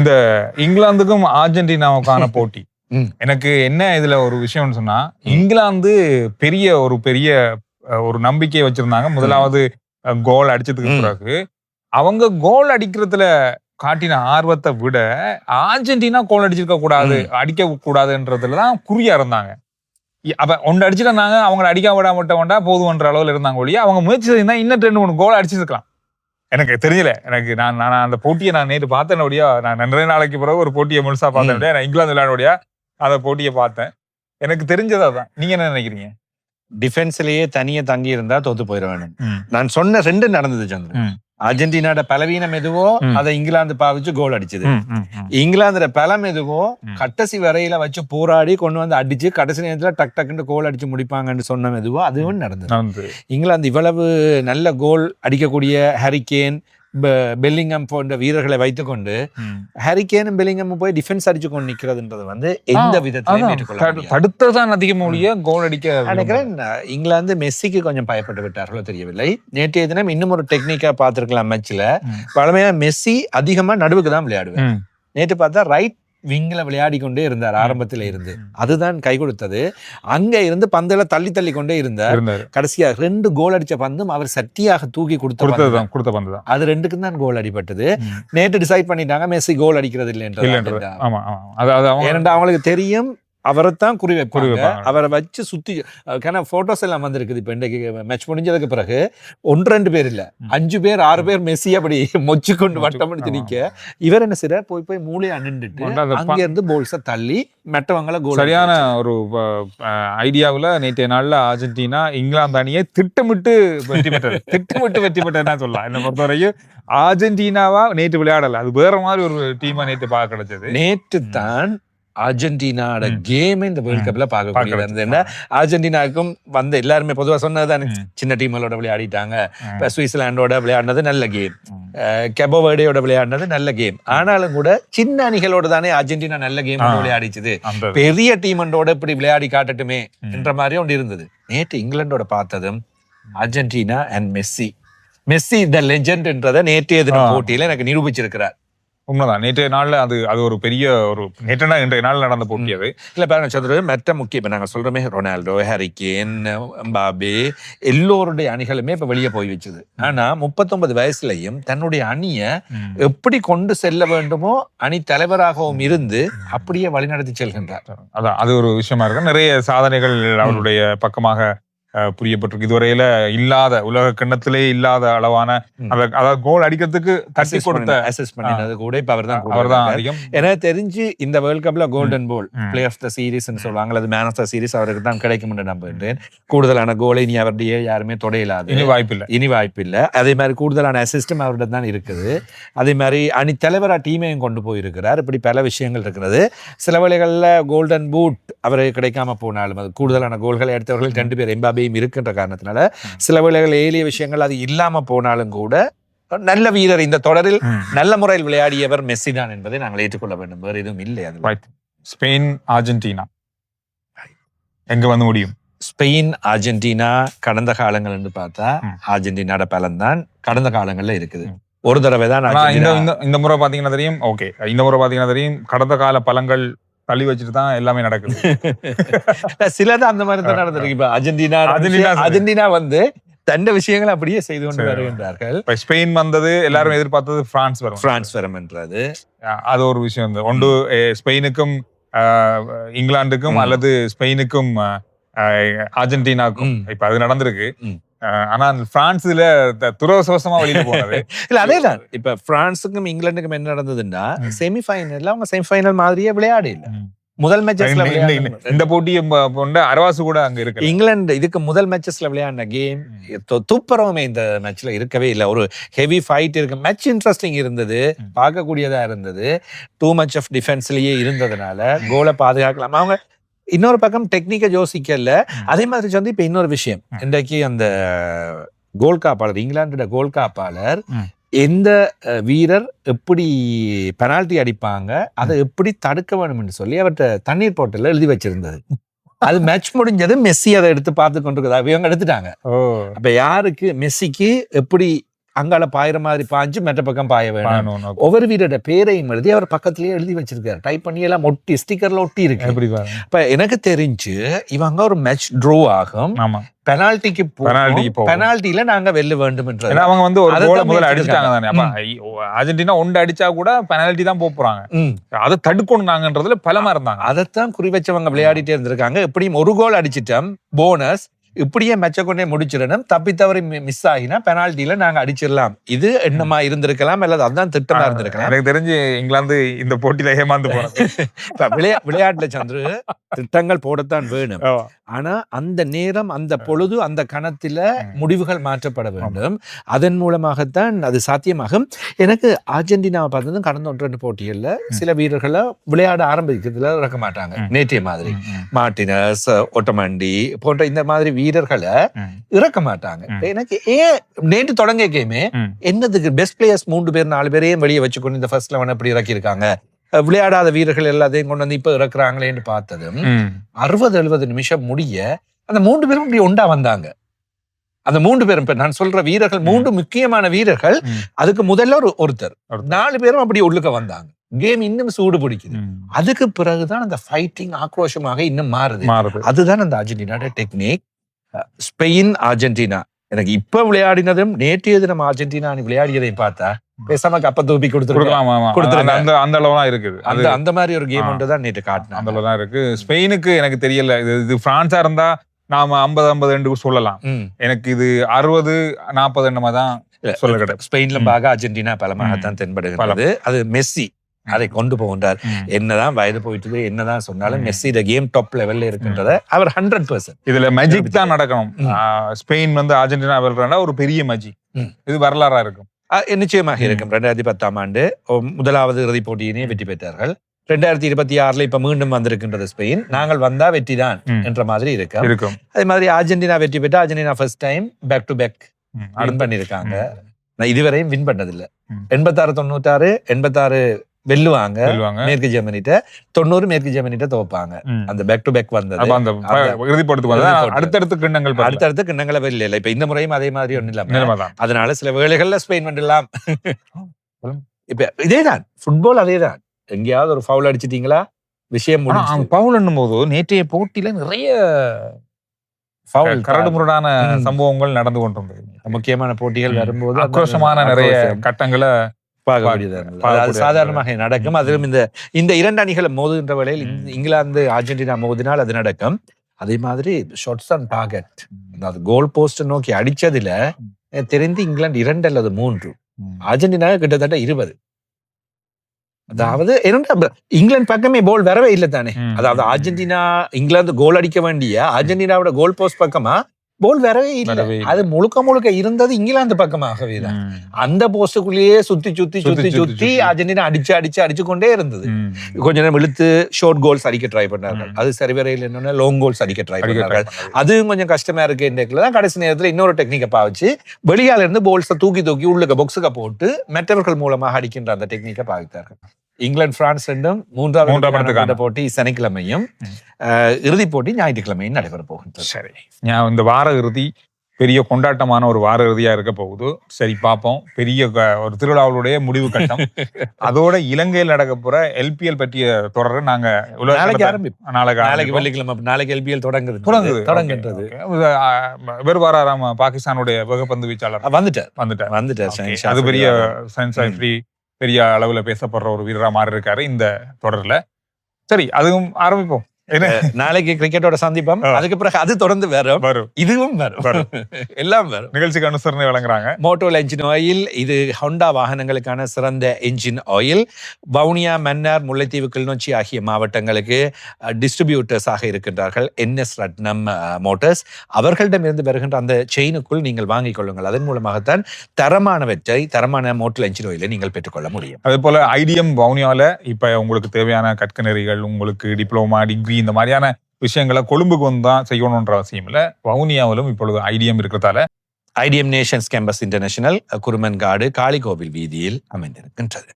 இந்த இங்கிலாந்துக்கும் அர்ஜென்டினாவுக்கான போட்டி எனக்கு என்ன இதுல ஒரு விஷயம்னு சொன்னா, இங்கிலாந்து பெரிய ஒரு நம்பிக்கையை வச்சிருந்தாங்க. முதலாவது கோல் அடிச்சதுக்கு பிறகு அவங்க கோல் அடிக்கிறதுல காட்டின ஆர்வத்தை விட அர்ஜென்டினா கோல் அடிக்க கூடாதுன்றதுலதான் குறியா இருந்தாங்க. அப்ப ஒன்று அடிச்சுட்டாங்க, அவங்களை அடிக்க விடாமட்டா போதுன்ற அளவுல இருந்தாங்க ஒழிய அவங்க முயற்சி செய்தா இன்னும் 2-3 கோல் அடிச்சிருக்கலாம். எனக்கு தெரியல. எனக்கு நான் அந்த போட்டியை நான் நேற்று பார்த்தேன். நான் நிறைய நாளைக்கு பிறகு ஒரு போட்டியை முழுசா பார்த்தேன். நான் இங்கிலாந்து விளையாடுடைய அந்த போட்டியை பார்த்தேன். எனக்கு தெரிஞ்சதான். நீங்க என்ன நினைக்கிறீங்க? டிஃபென்ஸ்லயே தனியா தங்கி இருந்தா தோத்து போயிட வேணும். நான் சொன்ன 2 நடந்தது சந்திரன். அர்ஜென்டினாட பலவீனம் எதுவோ அதை இங்கிலாந்து பாவிச்சு கோல் அடிச்சது. இங்கிலாந்து பலம் எதுவோ கடைசி வரையில வச்சு போராடி கொண்டு வந்து அடிச்சு கடைசி நேரத்துல டக் டக்குன்னு கோல் அடிச்சு முடிப்பாங்கன்னு சொன்ன எதுவோ அதுவும் நடந்தது. இங்கிலாந்து இவ்வளவு நல்ல கோல் அடிக்கக்கூடிய ஹரிகேன், பெல்லிங்கம் போன்ற வீரர்களை வைத்துக்கொண்டு ஹரிகேனும் பெல்லிங்கமும் போய் டிஃபென்ஸ் அடிச்சு கொண்டு நிக்கிறதுன்றது வந்து எந்த விதத்திலும் தடுத்ததான் அதிகமாக கோல் அடிக்க நினைக்கிறேன். இங்கிலாந்து மெஸ்ஸிக்கு கொஞ்சம் பயப்பட்டு விட்டார்களோ தெரியவில்லை. நேற்றைய தினம் இன்னும் ஒரு டெக்னிக்கா பார்த்திருக்கலாம். மேட்ச்ல பழமையா மெஸ்ஸி அதிகமா நடுவுக்கு தான் விளையாடுவேன். நேற்று பார்த்தா ரைட் விங்கில விளையாடி கொண்டே இருந்தார் ஆரம்பத்தில இருந்து. அதுதான் கை கொடுத்தது. அங்க இருந்து பந்துல தள்ளி தள்ளி கொண்டே இருந்தார். கடைசியா 2 கோல் அடிச்ச பந்தும் அவர் சட்டியாக தூக்கி கொடுத்த பந்து தான். அது 2க்கும் தான் கோல் அடிபட்டது. நேற்று டிசைட் பண்ணிட்டாங்க மெஸ்ஸி கோல் அடிக்கிறது இல்லை என்று. ஏனென்றா அவங்களுக்கு தெரியும் அவரைத்தான் குறி வைப்பாங்க. அவரை வச்சு சுத்தி போட்டோஸ் எல்லாம் வந்திருக்குது. இப்ப இன்றைக்கு மேட்ச் முடிஞ்சதுக்கு பிறகு 1-2 பேர் இல்ல 5 பேர் 6 பேர் மெஸ்ஸி அப்படி மொச்சு கொண்டு வட்டம் அடிச்சு நிக்க, இவர் என்ன செய்யற போய் மூளையை அணிந்துட்டு அங்க இருந்து போல்ஸ தள்ளி மெட்டவங்களை கோல். சரியான ஒரு ஐடியாவுல நேற்றைய நாள்ல அர்ஜென்டினா இங்கிலாந்து அணியை திட்டமிட்டு வெற்றி பெற்றதுன்னா சொல்லலாம். என்ன பொறுத்தவரையும் அர்ஜென்டினாவா நேற்று விளையாடல, அது வேற மாதிரி ஒரு டீமா நேற்று பார்க்க கிடைச்சது. நேற்று தான் அர்ஜென்டினாவோட கேம் இந்த வேர்ல்ட் கப்ல பார்க்கக்கூடியது இருந்தது. அர்ஜென்டினாவுக்கும் வந்து எல்லாருமே பொதுவா சொன்னதுதான் சின்ன டீம்களோட விளையாடிட்டாங்க. சுவிட்சர்லாண்டோட விளையாடினது நல்ல கேம், கெபோ வேர்டேயோட விளையாடினது நல்ல கேம். ஆனாலும் கூட சின்ன அணிகளோட தானே அர்ஜென்டினா நல்ல கேம் விளையாடிச்சது. பெரிய டீமோட இப்படி விளையாடி காட்டட்டுமே என்ற மாதிரி ஒன்று இருந்தது. நேற்று இங்கிலாண்டோட பார்த்ததும் அர்ஜென்டினா அண்ட் மெஸ்ஸி த லெஜெண்ட்ன்றதை நேற்றைய தின போட்டியில எனக்கு நிரூபிச்சிருக்கிறார். உண்மைதான். நேற்றைய நாள்ல அது ஒரு பெரிய ஒரு இன்றைய நாள் நடந்த போட்டி. அது இல்ல பாருங்க சந்திர, மெட்ட முக்கியம். இப்ப நாங்க சொல்றோமே ரொனால்டோ, ஹரிகேன், எம்பாபே எல்லோருடைய அணிகளுமே இப்ப வெளியே போய் வச்சது. ஆனா 39 வயசுலயும் தன்னுடைய அணிய எப்படி கொண்டு செல்ல வேண்டுமோ அணி தலைவராகவும் இருந்து அப்படியே வழிநடத்தி செல்கின்றார். அதான் அது ஒரு விஷயமா இருக்கு. நிறைய சாதனைகள் அவருடைய பக்கமாக புரியப்பட்டிருக்கு. இதுவரையில இல்லாத உலக கிண்ணத்திலே இல்லாத அளவான அதாவது கோல் அடிக்கிறதுக்கு தட்டி கொடுத்த அசஸ் பண்ணினது கூட இப்ப அவர்தான் அதிகம். எனக்கு தெரிஞ்சு இந்த வேர்ல்ட் கப்ல golden ball player of the series சொல்லுவாங்க, அது மேன் ஆஃப் த சீரீஸ் அவருக்கு தான் கிடைக்கும் என்று நம்புகிறேன். கூடுதலான கோலை இனி அவருடைய யாருமே தொடையிலாது, இனி வாய்ப்பு இல்லை. அதே மாதிரி கூடுதலான அசிஸ்டும் அவர்கிட்ட தான் இருக்குது. அதே மாதிரி அணி தலைவரா டீமையும் கொண்டு போயிருக்கிறார். இப்படி பல விஷயங்கள் இருக்கிறது. சில வேளைகள்ல கோல்டன் பூட் அவருக்கு கிடைக்காம போனாலும் அது கூடுதலான கோல்களை எடுத்தவர்கள் 2 பேர் எம்பாபே இருக்கின்ற காரணத்தினால சில வேளைகள் ஏலிய விஷயங்கள் அது இல்லாம போனாலும் கூட நல்ல வீரர், இந்த தொடரில் நல்ல முறையில் விளையாடியவர் மெஸ்ஸி தான் என்பதை நாங்கள் ஏற்றுக்கொள்ள வேண்டும். வேறு எதுவும் இல்லை. அது ஸ்பெயின் அர்ஜென்டினா எங்க வந்து முடியும்? ஸ்பெயின் அர்ஜென்டினா கடந்த காலங்கள் என்று பார்த்தா அர்ஜென்டினாட பலம் தான் கடந்த காலங்கள்ல இருக்குது. ஒரு தடவை தான் இந்த முறை பாத்தீங்கன்னா தெரியும். ஓகே, இந்த முறை பாத்தீங்கன்னா தெரியும் கடந்த கால பலங்கள் தள்ளி வச்சுட்டு தான் எல்லாமே நடக்குது. சிலதான் அந்த மாதிரி தான் நடந்திருக்கு. இப்ப அர்ஜென்டினா வந்து தண்ட விஷயங்களை அப்படியே செய்து கொண்டு வருகின்றார்கள். ஸ்பெயின் வந்தது எல்லாரும் எதிர்பார்த்தது பிரான்ஸ் வரும் என்றது. அது ஒரு விஷயம். ஒன்று ஸ்பெயினுக்கும் இங்கிலாந்துக்கும் அல்லது ஸ்பெயினுக்கும் அர்ஜென்டினாக்கும் இப்ப அது நடந்திருக்கு. ஆனா பிரான்ஸ்ல துரவசமா வெளியில போனது இல்ல. அதேதான் இப்ப பிரான்ஸுக்கும் இங்கிலாந்துக்கும் என்ன நடந்ததுன்னா செமிஃபைனல்ல அவங்க செமிஃபைனல் மாதிரியே விளையாடி இல்ல. முதல் மேட்சஸ்ல இந்த போட்டியை அரவாசு கூட அங்க இருக்கு. இங்கிலாந்து இதுக்கு முதல் மேட்சஸ்ல விளையாடின கேம் துப்புரவுமே இந்த மேட்ச்ல இருக்கவே இல்லை. ஒரு ஹெவி ஃபைட் இருக்கு. மேட்ச் இன்ட்ரெஸ்டிங் இருந்தது, பார்க்கக்கூடியதா இருந்தது. டூ மச் ஆஃப் டிஃபென்ஸ்லயே இருந்ததுனால கோலை பாதுகாக்கலாம். அவங்க இன்னொரு பக்கம் டெக்னிக்கை யோசிக்கல. அதே மாதிரி வந்து இப்ப இன்னொரு விஷயம், இன்றைக்கு அந்த கோல் காப்பாளர், இங்கிலாந்தோட கோல் காப்பாளர் எந்த வீரர் எப்படி பெனால்டி அடிப்பாங்க, அதை எப்படி தடுக்க வேணும் என்று சொல்லி அவர்கிட்ட தண்ணீர் போட்டல எழுதி வச்சிருந்தது. அது மேட்ச் முடிஞ்சது மெஸ்ஸி அதை எடுத்து பார்த்து கொண்டிருக்குதா, இவங்க எடுத்துட்டாங்க. அப்ப யாருக்கு மெஸ்ஸிக்கு எப்படி அங்கால பாயிற மாதிரி பாஞ்சு மற்ற பக்கம் பாய வேணும். பண்ணணும். ஒவ்வொரு வீரோட பேரையும் எழுதி அவர் பக்கத்திலேயே எழுதி வச்சிருக்காரு. டைப் பண்ணி எல்லாம் ஒட்டி ஸ்டிக்கர்ல ஒட்டி இருக்கு. எப்படி பாருங்க. இப்ப எனக்கு தெரிஞ்சு இவங்க ஒரு மேட்ச் ட்ரோ ஆகும், ஆமா பெனால்டிக்கு போகும். பெனால்டில நாங்க வெல்ல வேண்டும் என்று. ஏன்னா அவங்க வந்து ஒரு கோலை முதல்ல அடிச்சிட்டாங்க தானே. அப்ப அர்ஜென்டினா ஒன்று அடிச்சா கூட பெனால்டி தான் போறாங்க. அதை தடுக்கணும் நாங்கன்றதுல பலமா இருந்தாங்க. அதைத்தான் குறி வச்சவங்க விளையாடிட்டே இருந்திருக்காங்க. எப்படியும் ஒரு கோல் அடிச்சிட்டோம் போனஸ், இப்படியே மெச்ச கொண்டே முடிச்சிடணும், தப்பி தவறி மிஸ் ஆகினா பெனால்டில நாங்க அடிச்சிடலாம். இது என்னமா இருந்திருக்கலாம், அல்லது அதுதான் திட்டமா இருந்திருக்கலாம். எனக்கு தெரிஞ்சு இங்கிலாந்து இந்த போட்டியில ஏமாந்து போறாங்க. விளையாட்டுல சந்திரு திட்டங்கள் போடத்தான் வேணும். ஆனா அந்த நேரம், அந்த பொழுது, அந்த கணத்துல முடிவுகள் மாற்றப்பட வேண்டும். அதன் மூலமாகத்தான் அது சாத்தியமாகும். எனக்கு அர்ஜென்டினாவை பார்த்ததும் கடந்த 1-2 போட்டிகள்ல சில வீரர்களை விளையாட ஆரம்பிக்கிறதுல இறக்க மாட்டாங்க. நேற்றைய மாதிரி மார்டினஸ், ஒட்டமண்டி போன்ற இந்த மாதிரி வீரர்களை இறக்க மாட்டாங்க. எனக்கு நேற்று தொடங்கிய கேமே என்னதுக்கு பெஸ்ட் பிளேயர்ஸ் 3 பேர் 4 பேரையும் வெளியே வச்சுக்கொண்டு இந்த ஃபர்ஸ்ட் 11 எப்படி இறக்கி இருக்காங்க, விளையாடாத வீரர்கள் எல்லாத்தையும் கொண்டு வந்து இப்ப இறக்குறாங்களேன்னு பார்த்ததும் 60-70 நிமிஷம் முடிய அந்த 3 பேரும் இப்படி ஒண்டா வந்தாங்க. அந்த 3 பேரும் இப்ப நான் சொல்ற வீரர்கள் 3 முக்கியமான வீரர்கள். அதுக்கு முதல்ல ஒருத்தர் 4 பேரும் அப்படி உள்ளுக்க வந்தாங்க. கேம் இன்னும் சூடு பிடிக்குது. அதுக்கு பிறகுதான் அந்த ஃபைட்டிங் ஆக்ரோஷமாக இன்னும் மாறுது. அதுதான் அந்த அர்ஜென்டினாவோட டெக்னிக். ஸ்பெயின் அர்ஜென்டினா எனக்கு இப்ப விளையாடினதும் நேற்றைய தினம் அர்ஜென்டினா விளையாடியதை பார்த்தா பேசாம கப்ப தூப்பி கொடுத்துருக்காங்க. அந்த அளவுலாம் இருக்குது. அந்த மாதிரி ஒரு கேம் தான் நேற்று காட்டினா அந்த அளவுதான் இருக்கு. ஸ்பெயினுக்கு எனக்கு தெரியல, இது பிரான்ஸா இருந்தா நாம 50-50 சொல்லலாம். எனக்கு இது 60-40 என்னமா தான் சொல்ல கிடையாது. ஸ்பெயின்ல பாக அர்ஜென்டினா பலமாகத்தான் தென்படுகிறது. அது மெஸ்ஸி அதை கொண்டு போகின்றார். என்னதான் வயது போயிட்டு என்னதான் சொன்னாலும் மெஸ்ஸி கேம் டாப் லெவல்ல இருக்கின்றத அவர் 100%. இதுல மேஜிக் தான் நடக்கணும். ஸ்பெயின் வந்து அர்ஜென்டினா வெல்றா ஒரு பெரிய மேஜிக். இது வரலாறா இருக்கும். நிச்சயமாக இருக்கும். 2010ஆம் ஆண்டு முதலாவது இறுதிப் போட்டியினை வெற்றி பெற்றார்கள். 2026 இப்ப மீண்டும் வந்திருக்கின்றது ஸ்பெயின். நாங்கள் வந்தா வெற்றி தான் என்ற மாதிரி இருக்கும். அதே மாதிரி அர்ஜென்டினா வெற்றி பெற்று Argentina first time back to back win பண்ணிருக்காங்க. இதுவரையும் வின் பண்ணதில்லை. 86-96 86 வெல்லுவாங்க மேற்கு ஜெர்மனிட்ட, 90 மேற்கு ஜெர்மனிட்ட தோப்பாங்க. அந்த பேக் டு பேக் வந்தது. அடுத்தடுத்த கிண்ணங்களை வெல்ல. இப்ப இந்த முறையும் அதே மாதிரி ஒண்ணு இல்லாம அதனால சில வேளைகள்ல ஸ்பெயின் வெல்லலாம். இப்ப இதேதான் ஃபுட்பால், அதேதான். எங்கேயாவது ஒரு ஃபவுல் அடிச்சிட்டீங்களா விஷயம் பவுல் என்னும் போது நேற்றைய போட்டியில நிறைய ஃபவுல் கரடுமுரடான சம்பவங்கள் நடந்து கொண்டிருந்தது. முக்கியமான போட்டிகள் வரும்போது ஆக்ரோஷமான நிறைய கட்டங்களை சாதாரணமாக நடக்கும். அதிலும் இந்த 2 அணிகளும் மோதுகின்ற வேளையில் இங்கிலாந்து அர்ஜென்டினா மோதினால் அது நடக்கும். அதே மாதிரி ஷாட்ஸ் ஆன் டார்கெட், அதாவது கோல் போஸ்ட் நோக்கி அடிச்சதுல தெரிந்து இங்கிலாந்து 2 அல்லது 3, அர்ஜென்டினா கிட்டத்தட்ட 20. அதாவது இங்கிலாந்து பக்கமே கோல் வரவே இல்லை தானே. அதாவது அர்ஜென்டினா இங்கிலாந்து கோல் அடிக்க வேண்டிய அர்ஜென்டினாவோட கோல் போஸ்ட் பக்கமா போல் வரவே இல்லை. அது முழுக்க இருந்தது இங்கிலாந்து பக்கமாகவே தான். அந்த போஸ்டுக்குள்ளேயே சுத்தி அர்ஜென்டினா அடிச்சு கொண்டே இருந்தது. கொஞ்ச நேரம் இழுத்து ஷார்ட் கோல்ஸ் அடிக்க ட்ரை பண்ணார்கள். அது சரி வரையில் என்னன்னா லாங் கோல்ஸ் அடிக்க ட்ரை பண்ணார்கள். அதுவும் கொஞ்சம் கஷ்டமா இருக்கு. தான் கடைசி நேரத்தில் இன்னொரு டெக்னிக்கை பாவிச்சு வெளியால இருந்து போல்ஸை தூக்கி உள்ளுக்க பாக்ஸுக்கு போட்டு மற்றவர்கள் மூலமாக அடிக்கின்ற அந்த டெக்னிக்கை பாவித்தார்கள். இங்கிலாந்து பிரான்ஸ் ரெண்டும் மூன்றாவது போட்டி சனிக்கிழமையும் இறுதிப் போட்டி ஞாயிற்றுக்கிழமையும் நடைபெற போகின்றது. சரி, இந்த வார இறுதி பெரிய கொண்டாட்டமான ஒரு வார இறுதியா இருக்க போகுது. சரி, பார்ப்போம். பெரிய ஒரு திருவிழாவுடைய முடிவு கட்டம். அதோட இலங்கையில் நடக்க போற LPL பற்றிய தொடர் நாங்க நாளைக்கு வெள்ளிக்கிழமை நாளைக்கு LPL தொடங்குகிறது. இவர் வாராம் பாகிஸ்தானுடைய வேகப்பந்து வீச்சாளர் வந்துட்டார். அது பெரிய பெரிய அளவுல பேசப்படுற ஒரு வீரரா மாறி இருக்காரு இந்த தொடர்ல. சரி, அதுவும் ஆரம்பிப்போம். நாளைக்கு கிரிக்கெட்டோட சந்திப்போம். அதுக்கு பிறகு அது தொடர்ந்து வரும். இதுவும் வரும். எல்லாம் வரும். நிகழ்ச்சிக்கு அனுசரணை வழங்குறாங்க மோட்டோல் என்ஜின் ஆயில். இது ஹோண்டா வாகனங்களுக்கான சிறந்த என்ஜின் ஆயில். வவுனியா, மன்னார், முல்லைத்தீவு, கிளிநொச்சி ஆகிய மாவட்டங்களுக்கு டிஸ்ட்ரிபியூட்டர்ஸாக இருக்கின்றார்கள் NS ரத்னம் மோட்டார்ஸ். அவர்களிடமிருந்து வருகின்ற அந்த செயினுக்குள் நீங்கள் வாங்கிக் கொள்ளுங்கள். அதன் மூலமாகத்தான் தரமான மோட்டோல் என்ஜின் ஆயிலை நீங்கள் பெற்றுக்கொள்ள முடியும். அதே போல IDM வவுனியால இப்ப உங்களுக்கு தேவையான கற்கநெறிகள், உங்களுக்கு டிப்ளோமா, டிகிரி, இந்த மாதிரியான விஷயங்களை கொழும்புக்கு வந்து தான் செய்யணும்ன்ற அவசியம் இல்லை. வவுனியாவிலும் இப்பொழுது IDM இருக்கிறதால IDM nations campus international Kurumankadu Kalikovil வீதியில் அமைந்திருக்கின்றது.